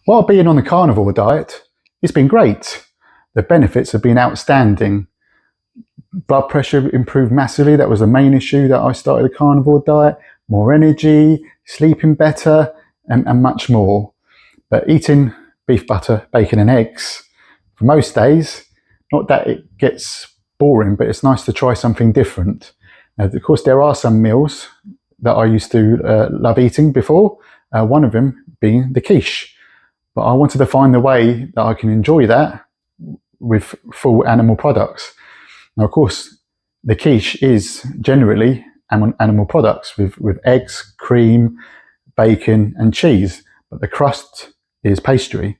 While being on the carnivore diet, it's been great. The benefits have been outstanding. Blood pressure improved massively. That was the main issue that I started the carnivore diet. More energy, sleeping better, and much more. But eating beef butter, bacon and eggs for most days, not that it gets boring, but it's nice to try something different. Of course, there are some meals that I used to love eating before, one of them being the quiche. But I wanted to find a way that I can enjoy that with full animal products. Now, of course, the quiche is generally animal products with eggs, cream, bacon and cheese, but the crust is pastry.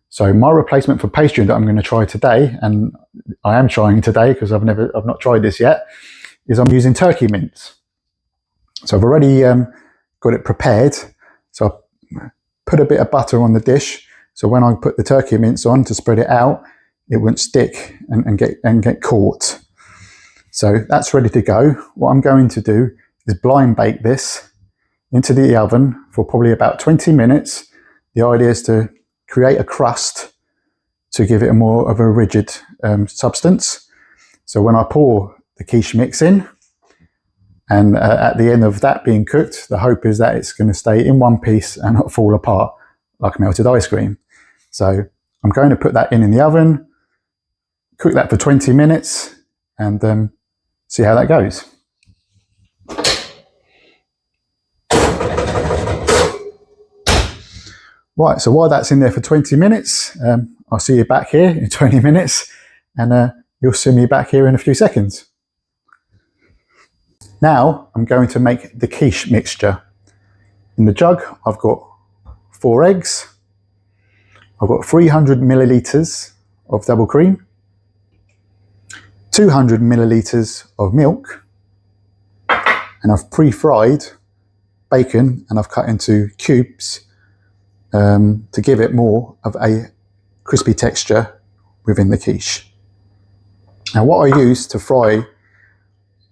So my replacement for pastry that I'm going to try today, and I am trying today because I've not tried this yet, is I'm using turkey mince. So I've already got it prepared. So I put a bit of butter on the dish, so when I put the turkey mince on to spread it out, it won't stick and get caught. So that's ready to go. What I'm going to do is blind bake this into the oven for probably about 20 minutes. The idea is to create a crust to give it a more of a rigid substance. So when I pour the quiche mix in, and at the end of that being cooked, the hope is that it's going to stay in one piece and not fall apart like melted ice cream. So I'm going to put that in the oven, cook that for 20 minutes and see how that goes. Right, so while that's in there for 20 minutes, I'll see you back here in 20 minutes and you'll see me back here in a few seconds. Now I'm going to make the quiche mixture. In the jug, I've got 4 eggs. I've got 300 millilitres of double cream, 200 millilitres of milk, and I've pre-fried bacon and I've cut into cubes to give it more of a crispy texture within the quiche. Now what I use to fry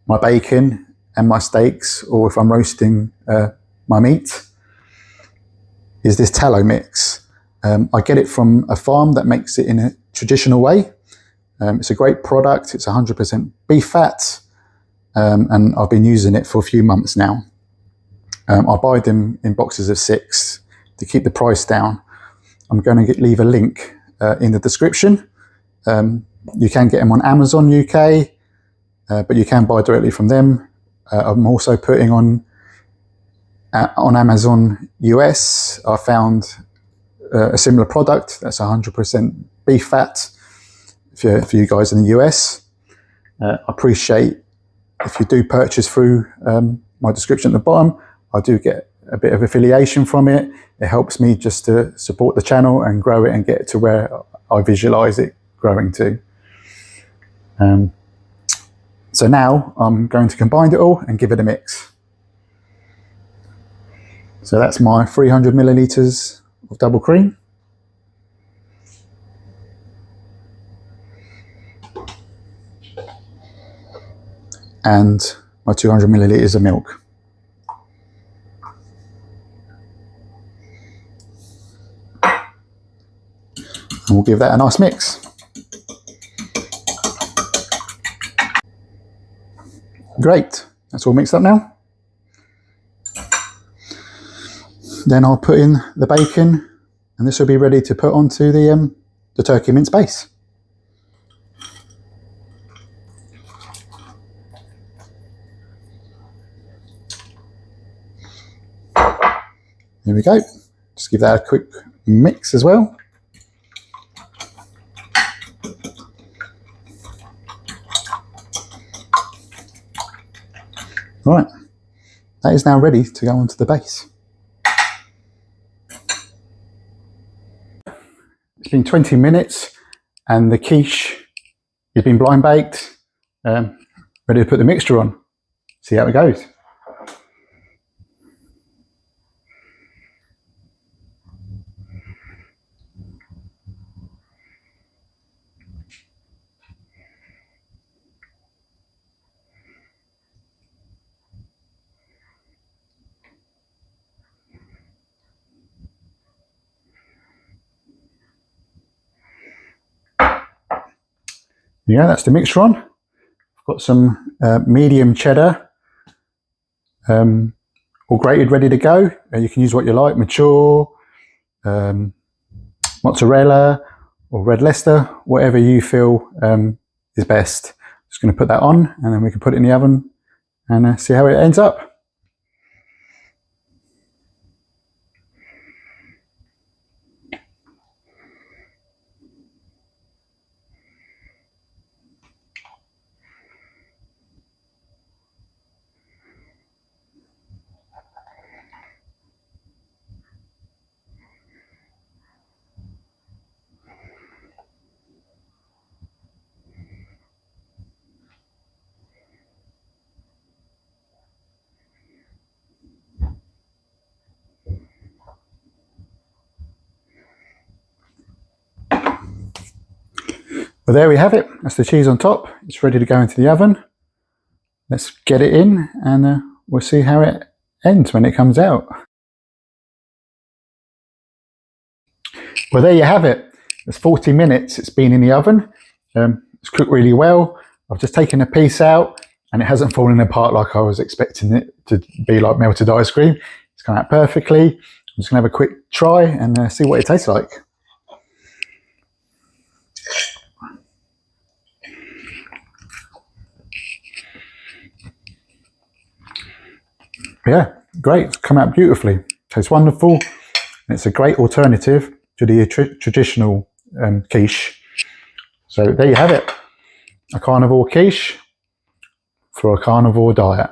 my bacon and my steaks, or if I'm roasting my meat, is this tallow mix. I get it from a farm that makes it in a traditional way. It's a great product. It's 100% beef fat, and I've been using it for a few months now. I buy them in boxes of 6 to keep the price down. I'm going to leave a link in the description. You can get them on Amazon UK, but you can buy directly from them. I'm also putting on Amazon US. I found a similar product that's 100% beef fat for you guys in the US. I appreciate if you do purchase through my description at the bottom. I do get a bit of affiliation from it. It helps me just to support the channel and grow it and get it to where I visualize it growing to. So now I'm going to combine it all and give it a mix. So that's my 300 millilitres of double cream. And my 200 millilitres of milk. And we'll give that a nice mix. Great, that's all mixed up now. Then I'll put in the bacon, and this will be ready to put onto the turkey mince base. Here we go. Just give that a quick mix as well. Right, that is now ready to go onto the base. It's been 20 minutes and the quiche has been blind baked, ready to put the mixture on. See how it goes. Yeah, that's the mixture on. I've got some medium cheddar, all grated, ready to go. You can use what you like, mature, mozzarella, or red Leicester, whatever you feel is best. Just going to put that on, and then we can put it in the oven and see how it ends up. Well, there we have it. That's the cheese on top. It's ready to go into the oven. Let's get it in, and we'll see how it ends when it comes out. Well, there you have it. It's 40 minutes it's been in the oven. It's cooked really well. I've just taken a piece out, and it hasn't fallen apart like I was expecting it to be, like melted ice cream. It's come out perfectly. I'm just going to have a quick try and see what it tastes like. Yeah, great. It's come out beautifully. Tastes wonderful. It's a great alternative to the traditional quiche. So there you have it. A carnivore quiche for a carnivore diet.